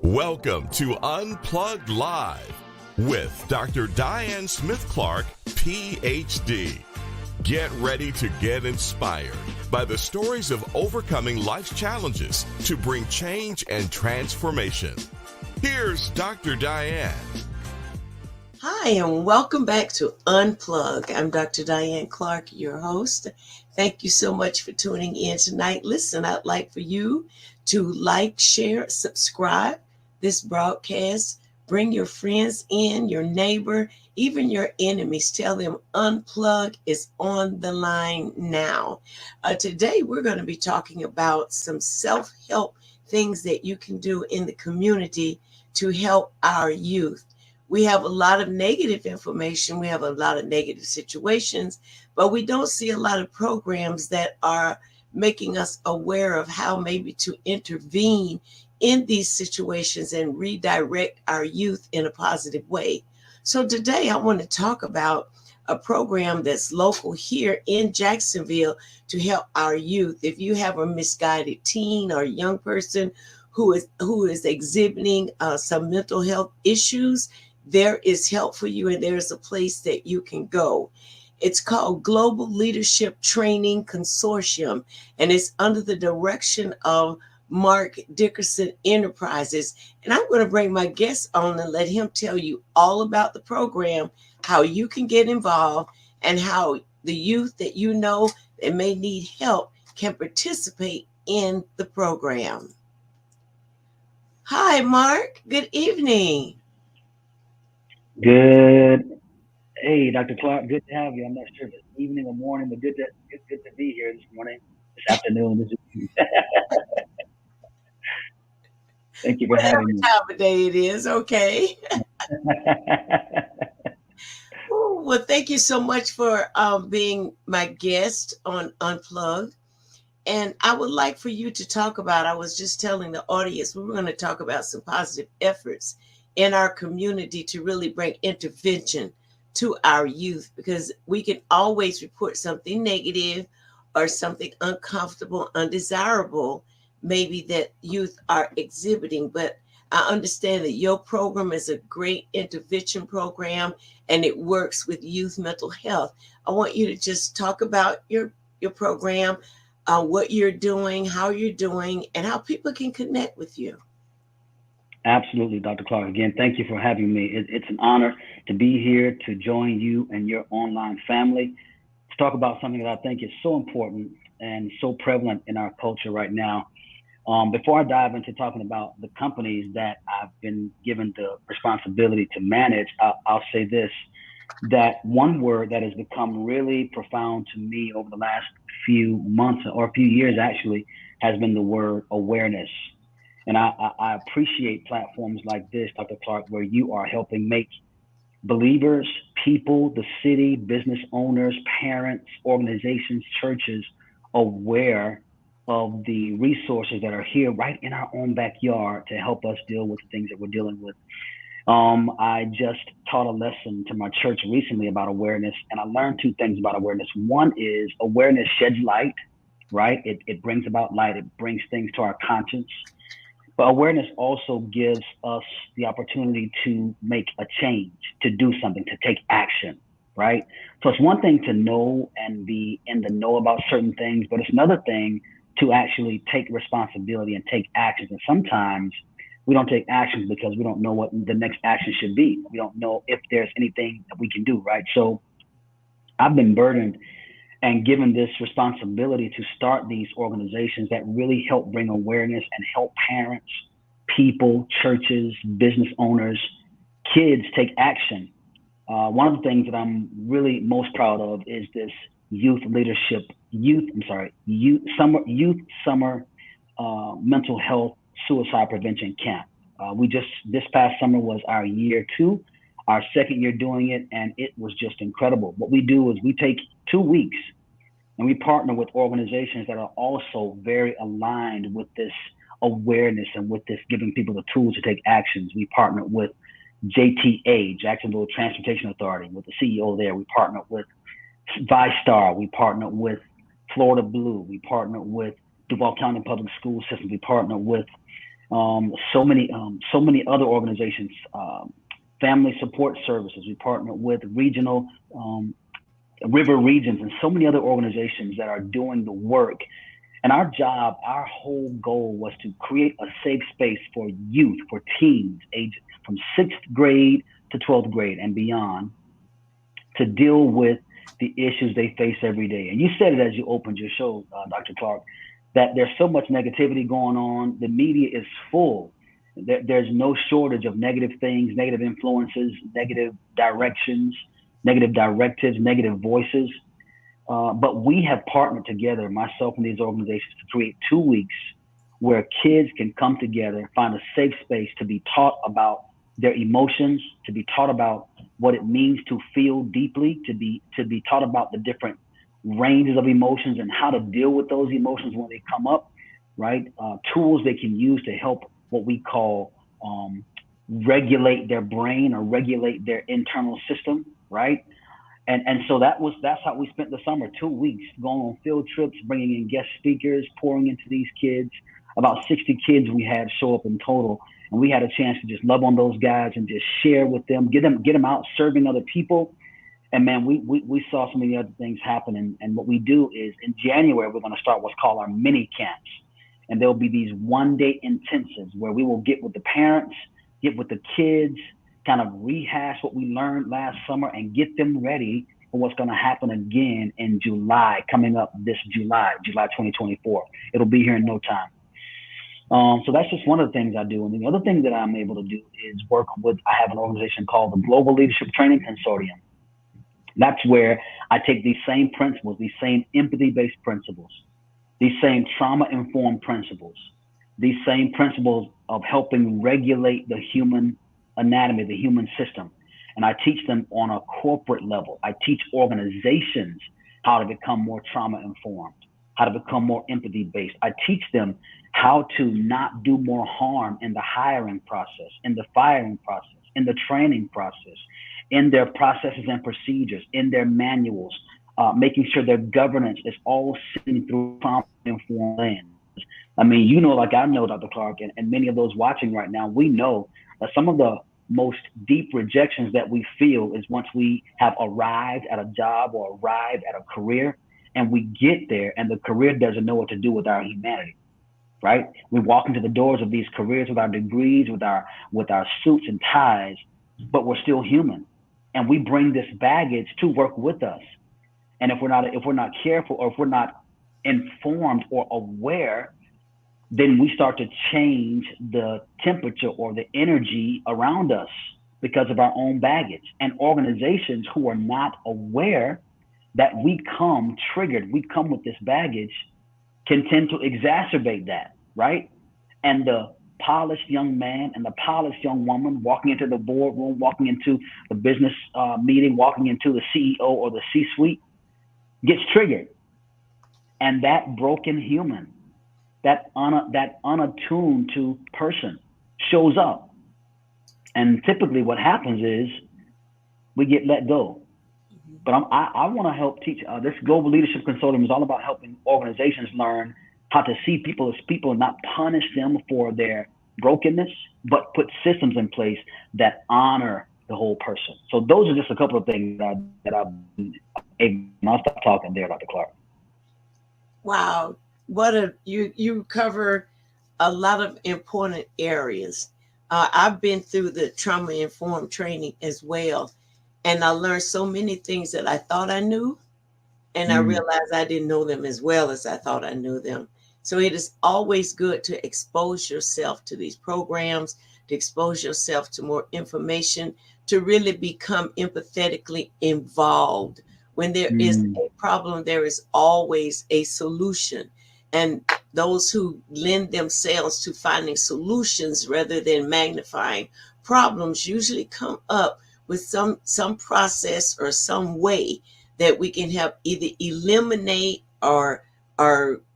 Welcome to Unplugged Live with Dr. Diane Smith-Clark, PhD. Get ready to get inspired by the stories of overcoming life's challenges to bring change and transformation. Here's Dr. Diane. Hi, and welcome back to Unplug. I'm Dr. Diane Clark, your host. Thank you so much for tuning in tonight. Listen, I'd like for you to like, share, subscribe this broadcast. Bring your friends in, your neighbor, even your enemies. Tell them Unplug is on the line now. Today, we're going to be talking about some self-help things that you can do in the community to help our youth. We have a lot of negative information. We have a lot of negative situations, but we don't see a lot of programs that are making us aware of how maybe to intervene in these situations and redirect our youth in a positive way. So today I want to talk about a program that's local here in Jacksonville to help our youth. If you have a misguided teen or young person who is exhibiting some mental health issues, there is help for you, and there's a place that you can go. It's called Global Leadership Training Consortium, and it's under the direction of Mark Dickerson Enterprises. And I'm going to bring my guest on and let him tell you all about the program, how you can get involved, and how the youth that you know that may need help can participate in the program. Hi, Mark. Good evening. Good. Hey, Dr. Clark, good to have you. I'm not sure if it's evening or morning, but good to be here this morning, this afternoon, this evening. Thank you for having me. Whatever time of day it is, okay. Well, thank you so much for being my guest on Unplugged. And I would like for you to talk about, I was just telling the audience, we were going to talk about some positive efforts in our community to really bring intervention to our youth, because we can always report something negative or something uncomfortable, undesirable, maybe that youth are exhibiting. But I understand that your program is a great intervention program and it works with youth mental health. I want you to just talk about your program, what you're doing, how you're doing, and how people can connect with you. Absolutely, Dr. Clark. Again, thank you for having me. It's an honor to be here to join you and your online family to talk about something that I think is so important and so prevalent in our culture right now. Before I dive into talking about the companies that I've been given the responsibility to manage, I'll say this, that one word that has become really profound to me over the last few months or a few years actually has been the word awareness. And I appreciate platforms like this, Dr. Clark, where you are helping make believers, people, the city, business owners, parents, organizations, churches aware of the resources that are here right in our own backyard to help us deal with the things that we're dealing with. I just taught a lesson to my church recently about awareness, and I learned two things about awareness. One is awareness sheds light, right? It brings about light. It brings things to our conscience. But awareness also gives us the opportunity to make a change, to do something, to take action, right? So it's one thing to know and be in the know about certain things, but it's another thing to actually take responsibility and take actions. And sometimes we don't take actions because we don't know what the next action should be. We don't know if there's anything that we can do, right? So I've been burdened and given this responsibility to start these organizations that really help bring awareness and help parents, people, churches, business owners, kids take action. One of the things that I'm really most proud of is this youth summer mental health suicide prevention camp. This past summer was our year 2, our second year doing it, and it was just incredible. What we do is we take 2 weeks and we partner with organizations that are also very aligned with this awareness and with this giving people the tools to take actions. We partnered with JTA, Jacksonville Transportation Authority, with the CEO there. We partnered with ViStar. We partnered with Florida Blue. We partnered with Duval County Public School System. We partnered with So many other organizations, family support services. We partner with regional river regions and so many other organizations that are doing the work. And our job, our whole goal was to create a safe space for youth, for teens, aged from 6th grade to 12th grade and beyond, to deal with the issues they face every day. And you said it as you opened your show, Dr. Clark, that there's so much negativity going on. The media is full. There's no shortage of negative things, negative influences, negative directions, negative directives, negative voices. But we have partnered together, myself and these organizations, to create 2 weeks where kids can come together, find a safe space to be taught about their emotions, to be taught about what it means to feel deeply, to be taught about the different ranges of emotions and how to deal with those emotions when they come up, right? Tools they can use to help what we call regulate their brain or regulate their internal system, right? And so that's how we spent the summer, 2 weeks, going on field trips, bringing in guest speakers, pouring into these kids. About 60 kids we had show up in total, and we had a chance to just love on those guys and just share with them, get them out serving other people. And man, we saw so many other things happen. And what we do is in January we're going to start what's called our mini camps, and there'll be these 1-day intensives where we will get with the parents, get with the kids, kind of rehash what we learned last summer and get them ready for what's going to happen again in July, coming up this July 2024. It'll be here in no time. So that's just one of the things I do. And the other thing that I'm able to do is work with, I have an organization called the Global Leadership Training Consortium. That's where I take these same principles, these same empathy-based principles, these same trauma-informed principles, these same principles of helping regulate the human anatomy, the human system. And I teach them on a corporate level. I teach organizations how to become more trauma-informed, how to become more empathy-based. I teach them how to not do more harm in the hiring process, in the firing process, in the training process, in their processes and procedures, in their manuals, making sure their governance is all seen through trauma-informed lens. I mean, you know, like I know, Dr. Clark, and many of those watching right now, we know that some of the most deep rejections that we feel is once we have arrived at a job or arrived at a career, and we get there and the career doesn't know what to do with our humanity, right? We walk into the doors of these careers with our degrees, with our suits and ties, but we're still human. And we bring this baggage to work with us. And if we're not careful, or if we're not informed or aware, then we start to change the temperature or the energy around us because of our own baggage. And organizations who are not aware that we come triggered, we come with this baggage, can tend to exacerbate that, right? And the polished young man and the polished young woman walking into the boardroom, walking into the business meeting, walking into the CEO or the C-suite gets triggered. And that broken human, that unattuned to person shows up. And typically what happens is we get let go. But I want to help teach. This Global Leadership Consortium is all about helping organizations learn how to see people as people and not punish them for their brokenness, but put systems in place that honor the whole person. So those are just a couple of things that I'll stop talking there, Dr. Clark. Wow. You cover a lot of important areas. I've been through the trauma-informed training as well. And I learned so many things that I thought I knew. And I realized I didn't know them as well as I thought I knew them. So it is always good to expose yourself to these programs, to expose yourself to more information, to really become empathetically involved. When there is a problem, there is always a solution. And those who lend themselves to finding solutions rather than magnifying problems usually come up with some process or some way that we can help either eliminate or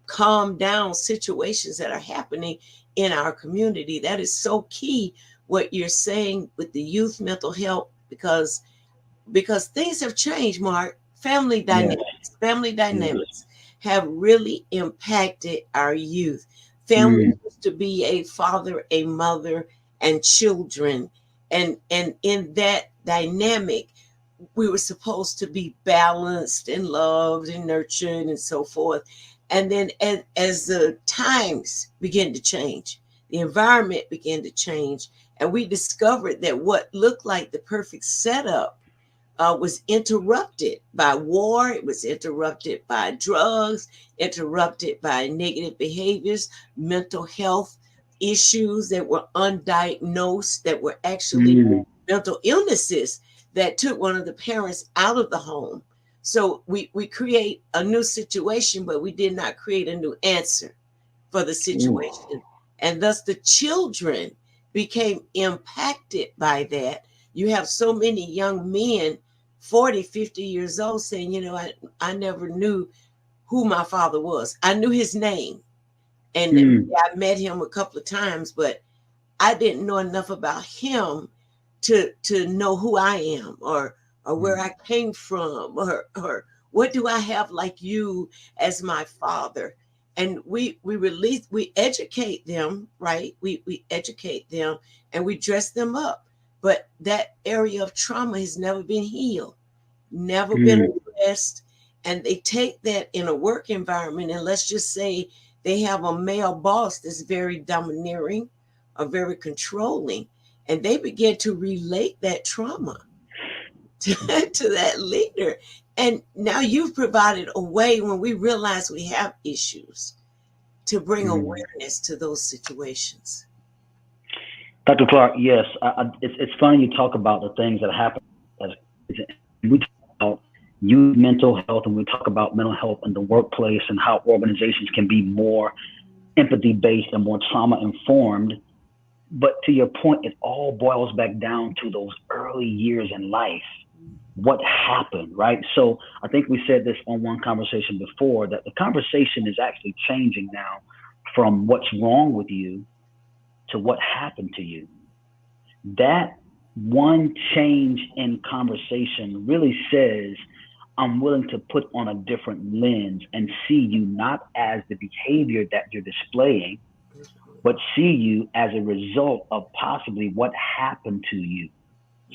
calm down situations that are happening in our community. That is so key, what you're saying with the youth mental health, because things have changed, Mark. Family dynamics have really impacted our youth. Family was to be a father, a mother, and children. And in that dynamic, we were supposed to be balanced and loved and nurtured and so forth. And then as the times began to change, the environment began to change, and we discovered that what looked like the perfect setup was interrupted by war. It was interrupted by drugs, interrupted by negative behaviors, mental health issues that were undiagnosed, that were actually mental illnesses that took one of the parents out of the home. So we create a new situation, but we did not create a new answer for the situation. And thus the children became impacted by that. You have so many young men, 40, 50 years old, saying, I never knew who my father was. I knew his name. And I met him a couple of times, but I didn't know enough about him to know who I am, or where I came from, or what do I have like you as my father. And we educate them, right? We educate them and we dress them up. But that area of trauma has never been healed, never been addressed. And they take that in a work environment, and let's just say they have a male boss that's very domineering or very controlling, and they begin to relate that trauma to that leader. And now you've provided a way, when we realize we have issues, to bring awareness to those situations. Dr. Clark, yes, it's funny you talk about the things that happen. We talk about youth mental health, and we talk about mental health in the workplace and how organizations can be more empathy-based and more trauma-informed. But to your point, it all boils back down to those early years in life. What happened, right? So I think we said this on one conversation before, that the conversation is actually changing now from what's wrong with you to what happened to you. That one change in conversation really says, I'm willing to put on a different lens and see you not as the behavior that you're displaying, but see you as a result of possibly what happened to you.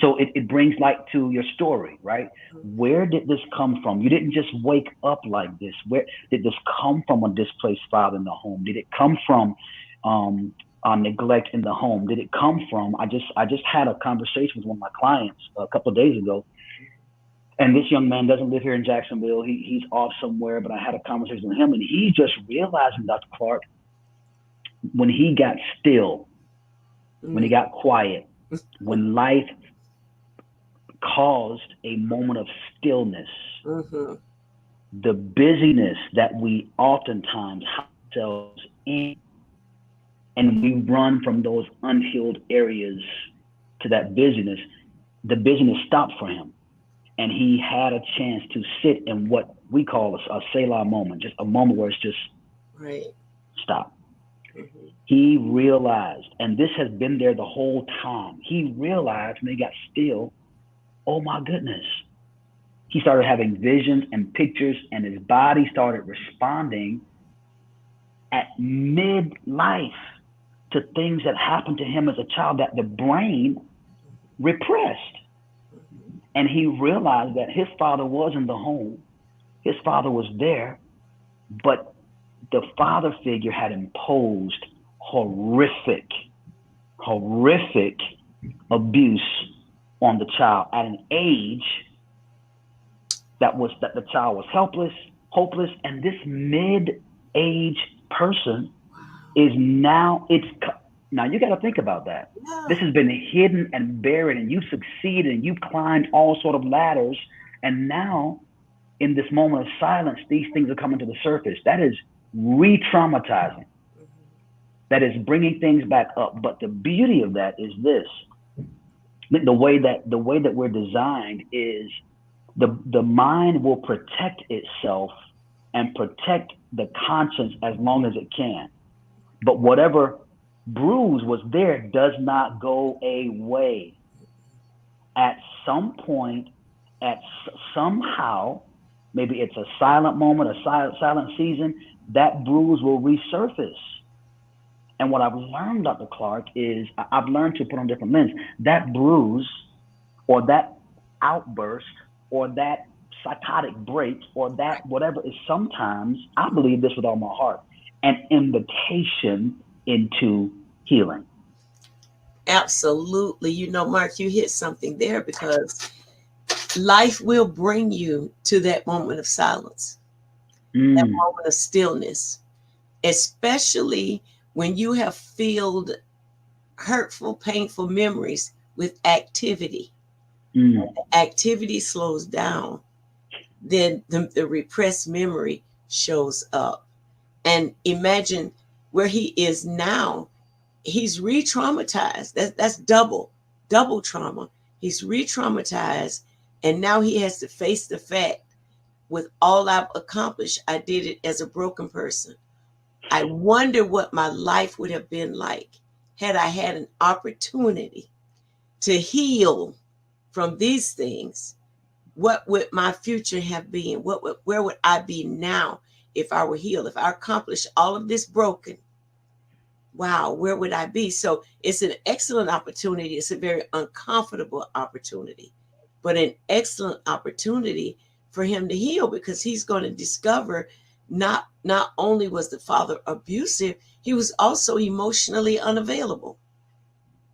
So it brings light to your story, right? Where did this come from? You didn't just wake up like this. Where did this come from? A displaced father in the home? Did it come from neglect in the home? Did it come from? I just had a conversation with one of my clients a couple of days ago, and this young man doesn't live here in Jacksonville. He's off somewhere, but I had a conversation with him, and he just realizing, Dr. Clark, when he got still, when he got quiet, when life caused a moment of stillness, the busyness that we oftentimes have ourselves in, and we run from those unhealed areas to that busyness, the busyness stopped for him. And he had a chance to sit in what we call a Selah moment, just a moment where it's just stop. He realized, and this has been there the whole time, he realized when he got still, oh my goodness. He started having visions and pictures, and his body started responding at midlife to things that happened to him as a child that the brain repressed. And he realized that his father was in the home. His father was there, but the father figure had imposed horrific abuse on the child at an age that the child was helpless, hopeless, and this mid-age person is now you got to think about that. Yeah. This has been hidden and buried, and you've succeeded, and you've climbed all sort of ladders, and now in this moment of silence, these things are coming to the surface. That is re-traumatizing. That is bringing things back up. But the beauty of that is this: the way that we're designed is the mind will protect itself and protect the conscience as long as it can. But whatever bruise was there does not go away. At some point, somehow, maybe it's a silent moment, a silent season, that bruise will resurface. And what I've learned, Dr. Clark, is I've learned to put on different lens. That bruise or that outburst or that psychotic break or that whatever is sometimes, I believe this with all my heart, an invitation into healing. Absolutely. You know, Mark, you hit something there, because life will bring you to that moment of silence, that Mm, moment of stillness, especially when you have filled hurtful, painful memories with activity. mm, Activity slows down, then the repressed memory shows up. And imagine where he is now. He's re-traumatized. That's double trauma. He's re-traumatized, and now he has to face the fact, with all I've accomplished, I did it as a broken person. I wonder what my life would have been like had I had an opportunity to heal from these things. What would my future have been? Where would I be now if I were healed? If I accomplished all of this broken, wow, where would I be? So it's an excellent opportunity. It's a very uncomfortable opportunity, but an excellent opportunity for him to heal, because he's going to discover not only was the father abusive, he was also emotionally unavailable.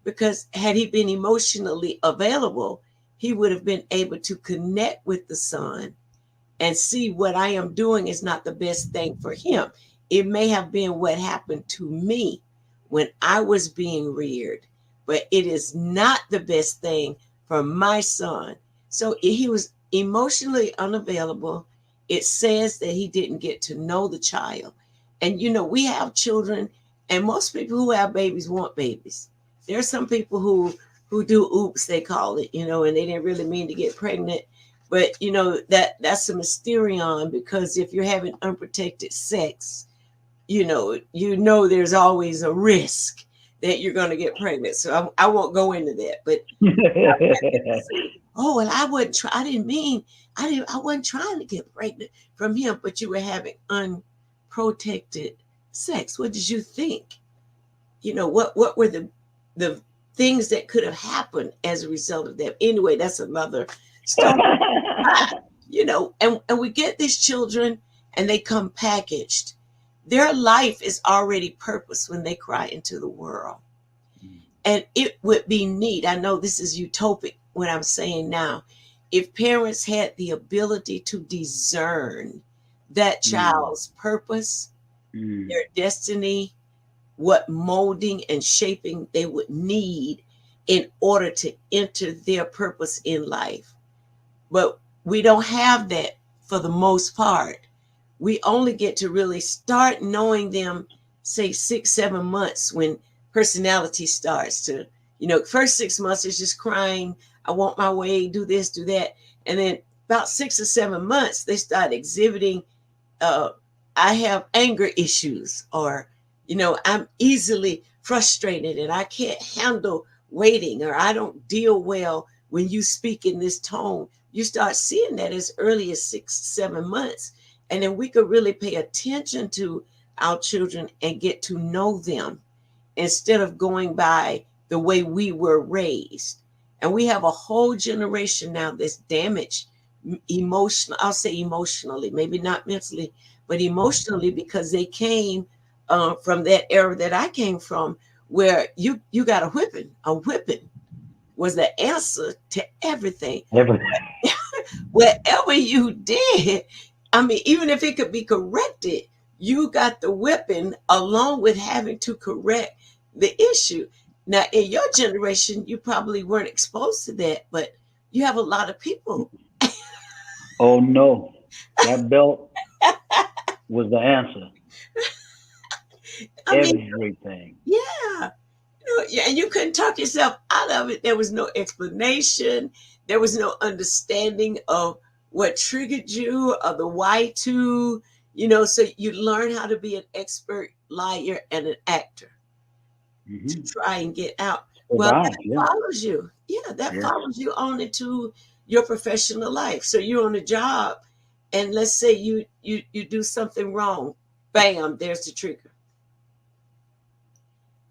Because had he been emotionally available, he would have been able to connect with the son and see what I am doing is not the best thing for him. It may have been what happened to me when I was being reared, but it is not the best thing for my son. So he was emotionally unavailable. It says that he didn't get to know the child. And you know, we have children, and most people who have babies want babies. There are some people who do oops, they call it, you know, and they didn't really mean to get pregnant. But you know, that's a mysterion, because if you're having unprotected sex, you know there's always a risk that you're going to get pregnant. So I won't go into that. But oh, well, I didn't mean, I wasn't trying to get pregnant from him, but you were having unprotected sex. What did you think? You know, what were the things that could have happened as a result of that? Anyway, that's another story. You know, and we get these children, and they come packaged. Their life is already purpose when they cry into the world. And it would be neat. I know this is utopic what I'm saying now. If parents had the ability to discern that child's purpose, their destiny, what molding and shaping they would need in order to enter their purpose in life. But we don't have that for the most part. We only get to really start knowing them, say 6 7 months, when personality starts to, you know, first 6 months is just crying, I want my way, do this, do that. And then about 6 or 7 months they start exhibiting, uh, I have anger issues, or you know, I'm easily frustrated and I can't handle waiting, or I don't deal well when you speak in this tone. You start seeing that as early as 6 7 months. And then we could really pay attention to our children and get to know them, instead of going by the way we were raised. And we have a whole generation now that's damaged emotional. I'll say emotionally, maybe not mentally, but emotionally, because they came from that era that I came from, where you got a whipping. A whipping was the answer to everything. Whatever you did, I mean, even if it could be corrected, you got the whipping along with having to correct the issue. Now, in your generation, you probably weren't exposed to that, but you have a lot of people. Oh no, that belt was the answer. I mean, Everything. yeah. Yeah, and you couldn't talk yourself out of it. There was no explanation. There was no understanding of what triggered you, or the why to, you know, so you learn how to be an expert liar and an actor to Mm-hmm. try and get out. Well, Survive, that yeah. follows you. Yeah, that Yes. follows you on into your professional life. So you're on a job, and let's say you do something wrong. Bam, there's the trigger.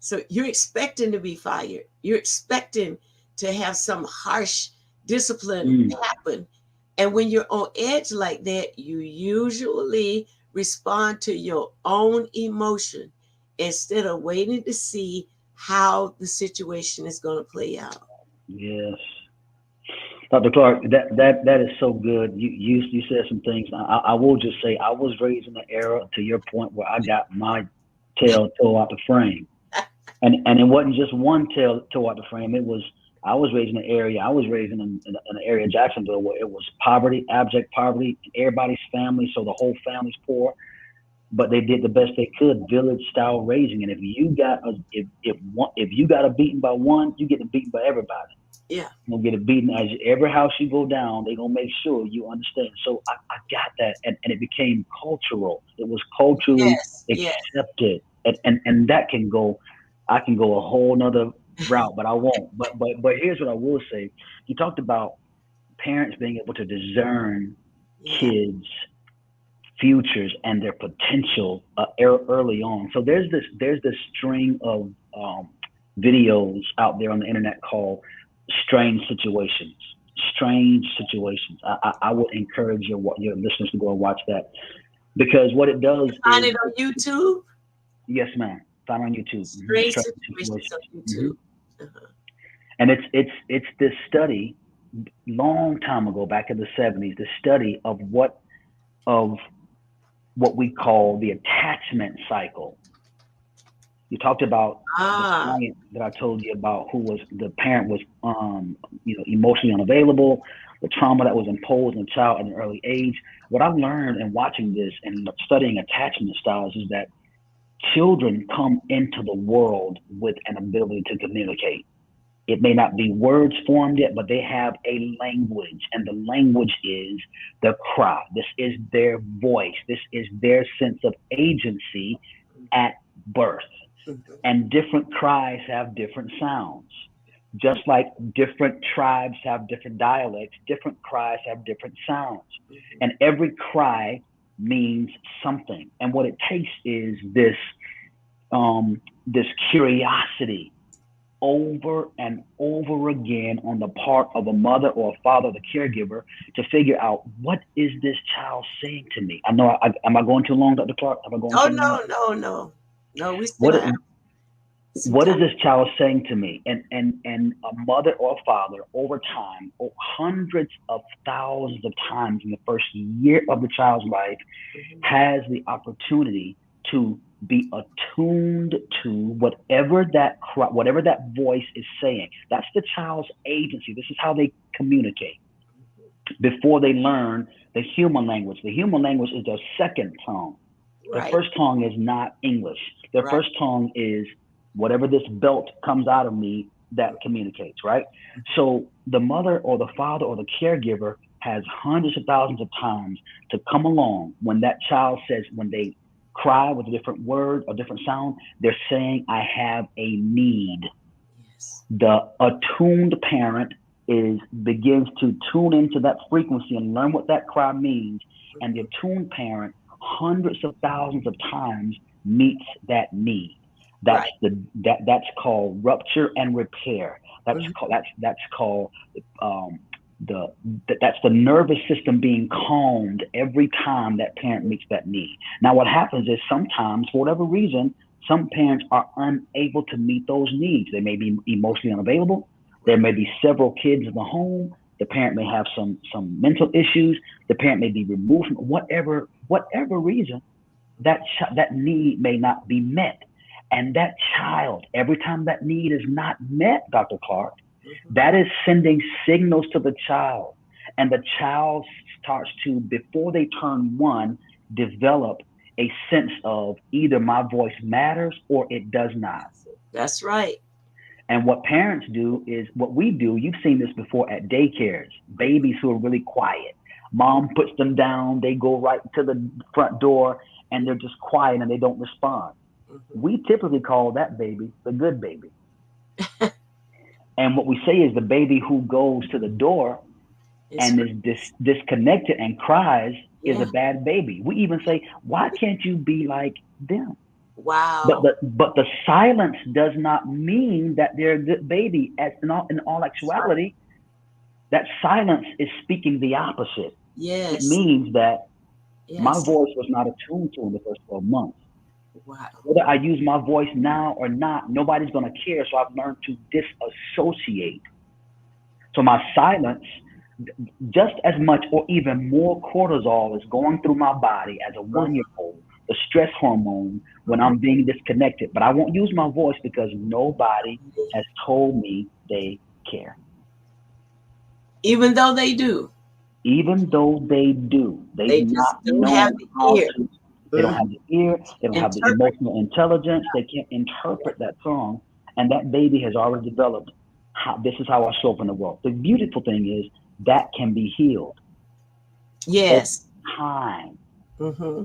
So you're expecting to be fired. You're expecting to have some harsh discipline happen. And when you're on edge like that, you usually respond to your own emotion instead of waiting to see how the situation is going to play out. Yes. Dr. Clark, that is so good. You said some things. I will just say I was raised in an era, to your point, where I got my tail tore out the frame, and it wasn't just one tail tore out the frame. It was I was raised in an area. I was raised in an area of Jacksonville where it was poverty, abject poverty. Everybody's family, so the whole family's poor, but they did the best they could, village style raising. And if you got a beaten by one, you get a beaten by everybody. Yeah. You're gonna get a beating as every house you go down. They're gonna make sure you understand. So I got that, and it became cultural. It was culturally accepted, and that can go. I can go a whole nother route, but I won't. But here's what I will say. You talked about parents being able to discern kids' futures and their potential early on. So there's this string of videos out there on the internet called strange situations. I would encourage your listeners to go and watch that, because what it does find it on YouTube. Yes, ma'am. Find it on YouTube. Strange situations on YouTube. And it's this study, long time ago, back in the 70s, the study of what we call the attachment cycle. You talked about the client that I told you about, who was the parent was emotionally unavailable, the trauma that was imposed on the child at an early age. What I've learned in watching this and studying attachment styles is that children come into the world with an ability to communicate. It may not be words formed yet, but they have a language, and the language is the cry. This is their voice. This is their sense of agency at birth. And different cries have different sounds. Just like different tribes have different dialects, different cries have different sounds. And every cry means something. And what it takes is this curiosity over and over again on the part of a mother or a father, the caregiver, to figure out, what is this child saying to me? I know, am I going too long, Dr. Clark? Am I going too long? No, we still have. What is this child saying to me? And a mother or a father, over time, hundreds of thousands of times in the first year of the child's life, has the opportunity to be attuned to whatever that voice is saying. That's the child's agency. This is how they communicate before they learn the human language. The human language is their second tongue. Right. The first tongue is not English. Their first tongue is whatever this belt comes out of me that communicates, right? So the mother or the father or the caregiver has hundreds of thousands of times to come along when that child says, when they cry with a different word or different sound, they're saying, I have a need. Yes. The attuned parent begins to tune into that frequency and learn what that cry means. And the attuned parent, hundreds of thousands of times, meets that need. That's that's called rupture and repair. That's called that's the nervous system being calmed every time that parent meets that need. Now, what happens is sometimes, for whatever reason, some parents are unable to meet those needs. They may be emotionally unavailable. There may be several kids in the home. The parent may have some mental issues. The parent may be removed from whatever reason. That need may not be met. And that child, every time that need is not met, Dr. Clark, that is sending signals to the child. And the child starts to, before they turn one, develop a sense of either my voice matters or it does not. That's right. And what parents do is what we do. You've seen this before at daycares, babies who are really quiet. Mom puts them down, they go right to the front door and they're just quiet and they don't respond. We typically call that baby the good baby. And what we say is the baby who goes to the door and is disconnected and cries is a bad baby. We even say, why can't you be like them? Wow. But the silence does not mean that they're a good baby. As in all actuality, that silence is speaking the opposite. It Yes. means that my Yes. voice was not attuned to in the first 12 months. Wow. Whether I use my voice now or not, nobody's going to care. So I've learned to disassociate. So my silence, just as much or even more cortisol is going through my body as a 1 year old, the stress hormone when I'm being disconnected. But I won't use my voice because nobody has told me they care. Even though they do, Even though they do, they've they just not don't have known the how ear. to. They don't Mm. have the ear. They don't have the Interpret. emotional intelligence. They can't interpret that song, and that baby has already developed. This is how I show up in the world. The beautiful thing is that can be healed over Yes. time. Mm-hmm.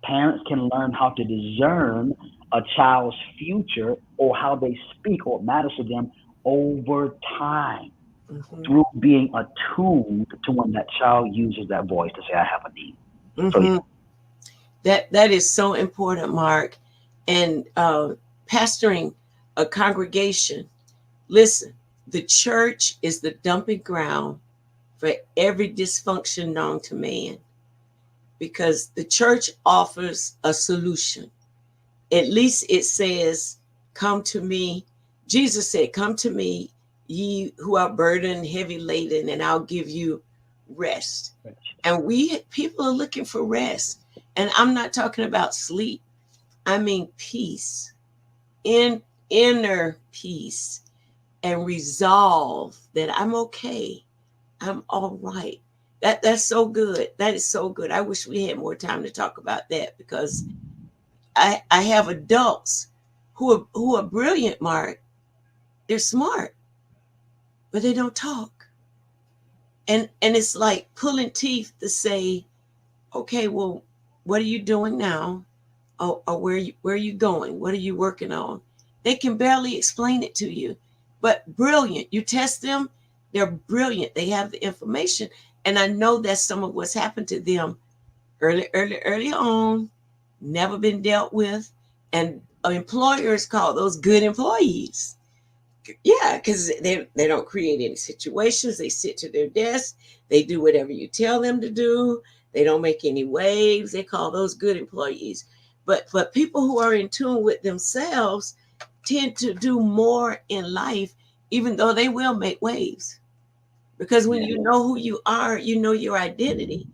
Parents can learn how to discern a child's future or how they speak or what matters to them over time Mm-hmm. through being attuned to when that child uses that voice to say, I have a need. So, Mm-hmm. That is so important, Mark. And pastoring a congregation, listen, the church is the dumping ground for every dysfunction known to man, because the church offers a solution. At least it says, come to me. Jesus said, come to me, ye who are burdened, heavy laden, and I'll give you rest. And people are looking for rest. And I'm not talking about sleep. I mean peace, in inner peace, and resolve that I'm okay. I'm all right. That's so good. That is so good. I wish we had more time to talk about that, because I have adults who are brilliant, Mark. They're smart, but they don't talk. And it's like pulling teeth to say, okay, well, what are you doing now? Or where are you going? What are you working on? They can barely explain it to you, but brilliant. You test them, they're brilliant. They have the information. And I know that's some of what's happened to them early on, never been dealt with. And employers call those good employees. Yeah, because they don't create any situations. They sit to their desk. They do whatever you tell them to do. They don't make any waves. They call those good employees. But people who are in tune with themselves tend to do more in life, even though they will make waves. Because when you know who you are, you know your identity.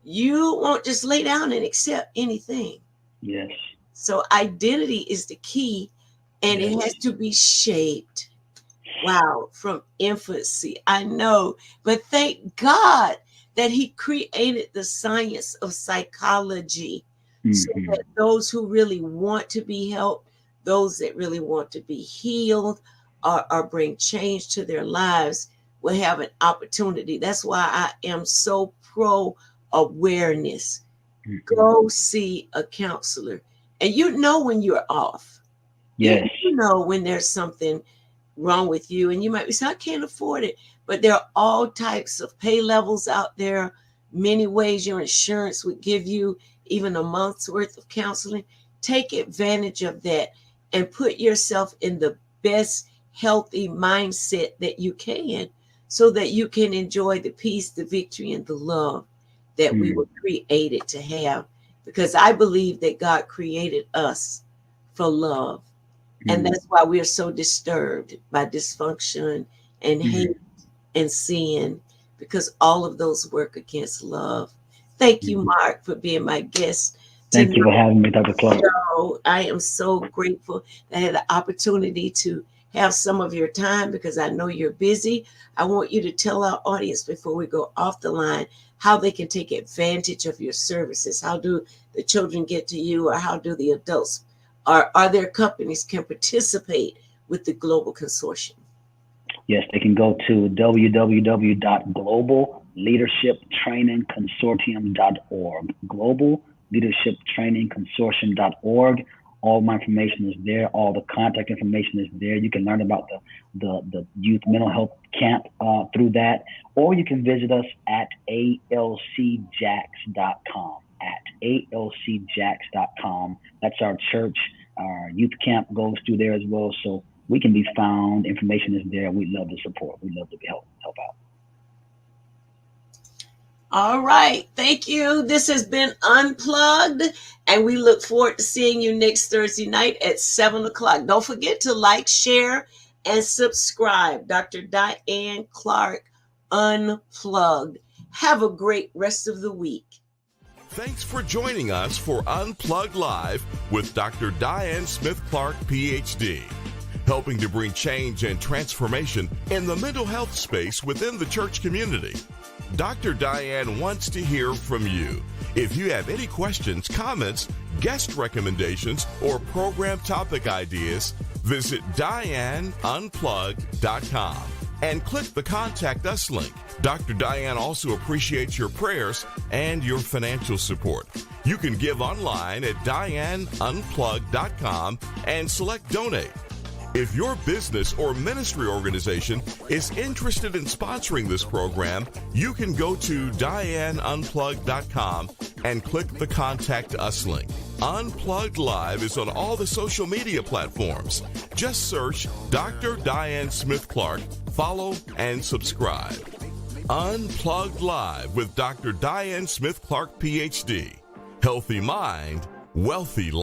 You won't just lay down and accept anything. yes. So identity is the key, and Yes. it has to be shaped. Wow, from infancy. I know, but thank God that He created the science of psychology, so Mm-hmm. that those who really want to be helped, those that really want to be healed, or bring change to their lives, will have an opportunity. That's why I am so pro awareness. Mm-hmm. Go see a counselor, and you know when you're off. You, Yes. you know when there's something wrong with you, and you might be saying, I can't afford it. But there are all types of pay levels out there, many ways your insurance would give you even a month's worth of counseling. Take advantage of that and put yourself in the best healthy mindset that you can, so that you can enjoy the peace, the victory, and the love that we Mm-hmm. were created to have. Because I believe that God created us for love. And Mm-hmm. that's why we are so disturbed by dysfunction and hate and sin, because all of those work against love. Thank you, Mm-hmm. Mark, for being my guest Thank you tonight. for having me, Dr. Clark. So I am so grateful that I had the opportunity to have some of your time, because I know you're busy. I want you to tell our audience before we go off the line how they can take advantage of your services. How do the children get to you, or how do the adults? Are there companies can participate with the Global Consortium? Yes, they can go to www.globalleadershiptrainingconsortium.org. Globalleadershiptrainingconsortium.org. All my information is there. All the contact information is there. You can learn about the youth mental health camp through that, or you can visit us at alcjax.com. at alcjacks.com. That's our church. Our youth camp goes through there as well. So we can be found. Information is there. We'd love to support. We'd love to help out. All right. Thank you. This has been Unplugged, and we look forward to seeing you next Thursday night at 7 o'clock. Don't forget to like, share, and subscribe. Dr. Diane Clark, Unplugged. Have a great rest of the week. Thanks for joining us for Unplugged Live with Dr. Diane Smith Clark, PhD, helping to bring change and transformation in the mental health space within the church community. Dr. Diane wants to hear from you. If you have any questions, comments, guest recommendations, or program topic ideas, visit DianeUnplugged.com and click the Contact Us link. Dr. Diane also appreciates your prayers and your financial support. You can give online at DianeUnplugged.com and select Donate. If your business or ministry organization is interested in sponsoring this program, you can go to DianeUnplugged.com and click the Contact Us link. Unplugged Live is on all the social media platforms. Just search Dr. Diane Smith Clark, follow, and subscribe. Unplugged Live with Dr. Diane Smith Clark, PhD. Healthy mind, wealthy life.